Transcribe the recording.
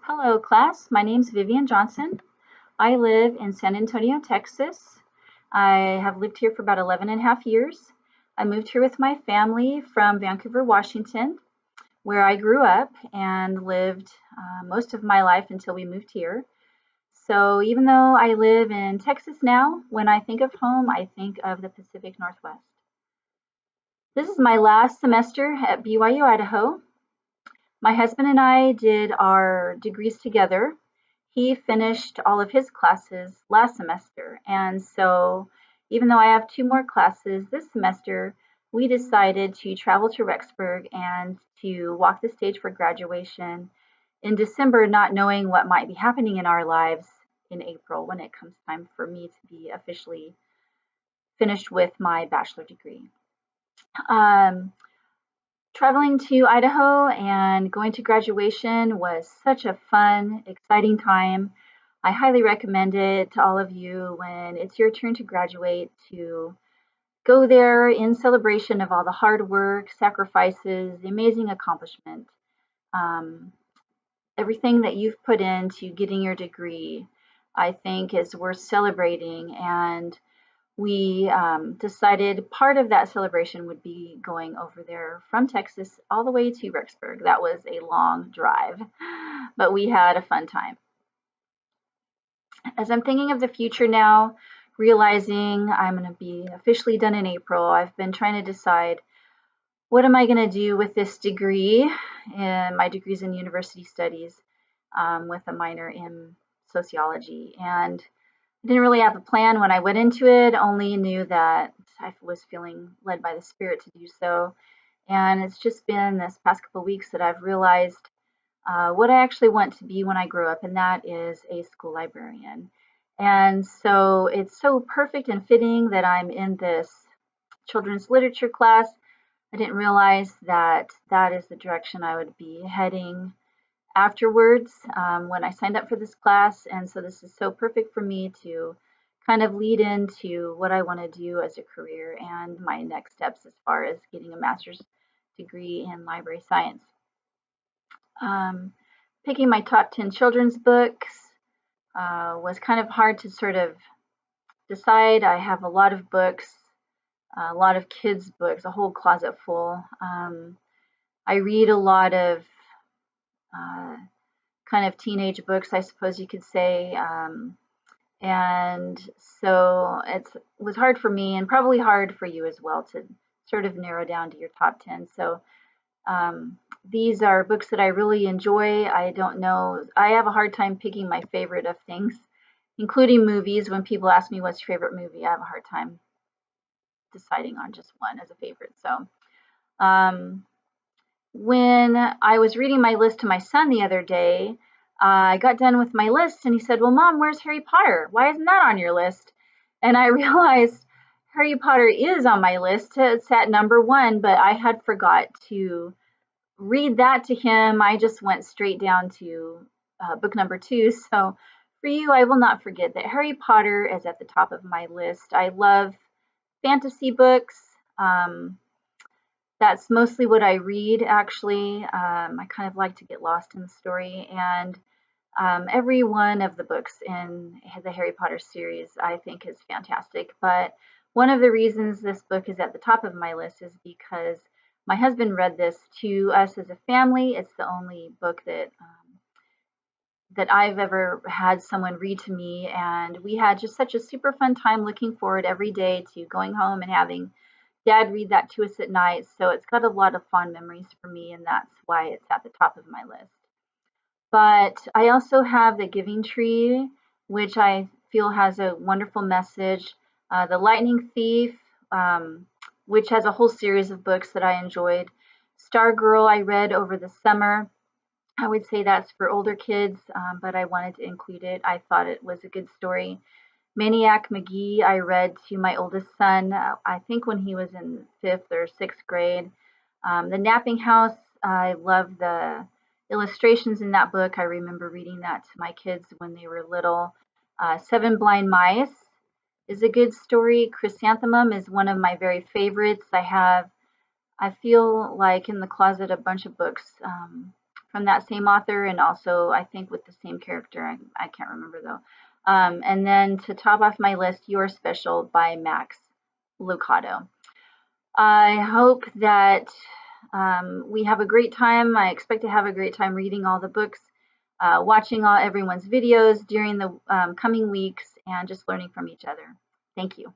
Hello, class. My name is Vivian Johnson. I live in San Antonio, Texas. I have lived here for about 11 and a half years. I moved here with my family from Vancouver, Washington, where I grew up and lived most of my life until we moved here. So even though I live in Texas now, when I think of home, I think of the Pacific Northwest. This is my last semester at BYU, Idaho. My husband and I did our degrees together. He finished all of his classes last semester, and so even though I have two more classes this semester, we decided to travel to Rexburg and to walk the stage for graduation in December, not knowing what might be happening in our lives in April when it comes time for me to be officially finished with my bachelor degree. Um, Traveling to Idaho and going to graduation was such a fun, exciting time. I highly recommend it to all of you when it's your turn to graduate to go there in celebration of all the hard work, sacrifices, the amazing accomplishment, um, everything that you've put into getting your degree. I think is worth celebrating, and we decided part of that celebration would be going over there from Texas all the way to Rexburg. That was a long drive, but we had a fun time. As I'm thinking of the future now, realizing I'm going to be officially done in April, I've been trying to decide what am I going to do with this degree. And my degree's in university studies with a minor in sociology. And I didn't really have a plan when I went into it, only knew that I was feeling led by the Spirit to do so. And it's just been this past couple of weeks that I've realized what I actually want to be when I grow up, and that is a school librarian. And so it's so perfect and fitting that I'm in this children's literature class. I didn't realize that that is the direction I would be heading afterwards when I signed up for this class. And so this is so perfect for me to kind of lead into what I want to do as a career and my next steps as far as getting a master's degree in library science. Um, Picking my top 10 children's books was kind of hard to sort of decide. I have a lot of books, a lot of kids' books, a whole closet full. I read a lot of uh, kind of teenage books, I suppose you could say. And so it was hard for me and probably hard for you as well to sort of narrow down to your top 10. So these are books that I really enjoy. I don't know, I have a hard time picking my favorite of things, including movies. When people ask me what's your favorite movie, I have a hard time deciding on just one as a favorite. So um, when I was reading my list to my son the other day, I got done with my list and he said, "Well, Mom, where's Harry Potter? Why isn't that on your list?" And I realized Harry Potter is on my list. It's at number one, but I had forgot to read that to him. I just went straight down to book number two. So for you, I will not forget that Harry Potter is at the top of my list. I love fantasy books. Um, that's mostly what I read, actually. I kind of like to get lost in the story. And every one of the books in the Harry Potter series I think is fantastic. But one of the reasons this book is at the top of my list is because my husband read this to us as a family. It's the only book that I've ever had someone read to me, and we had just such a super fun time looking forward every day to going home and having Dad read that to us at night. So it's got a lot of fond memories for me, and that's why it's at the top of my list. But I also have The Giving Tree, which I feel has a wonderful message. The Lightning Thief, which has a whole series of books that I enjoyed. Stargirl, I read over the summer. I would say that's for older kids, but I wanted to include it. I thought it was a good story. Maniac Magee, I read to my oldest son, I think when he was in fifth or sixth grade. The Napping House, I love the illustrations in that book. I remember reading that to my kids when they were little. Seven Blind Mice is a good story. Chrysanthemum is one of my very favorites. I feel like in the closet a bunch of books from that same author, and also I think with the same character. I can't remember though. And then to top off my list, You're Special by Max Lucado. I hope that we have a great time. I expect to have a great time reading all the books, watching everyone's videos during the coming weeks, and just learning from each other. Thank you.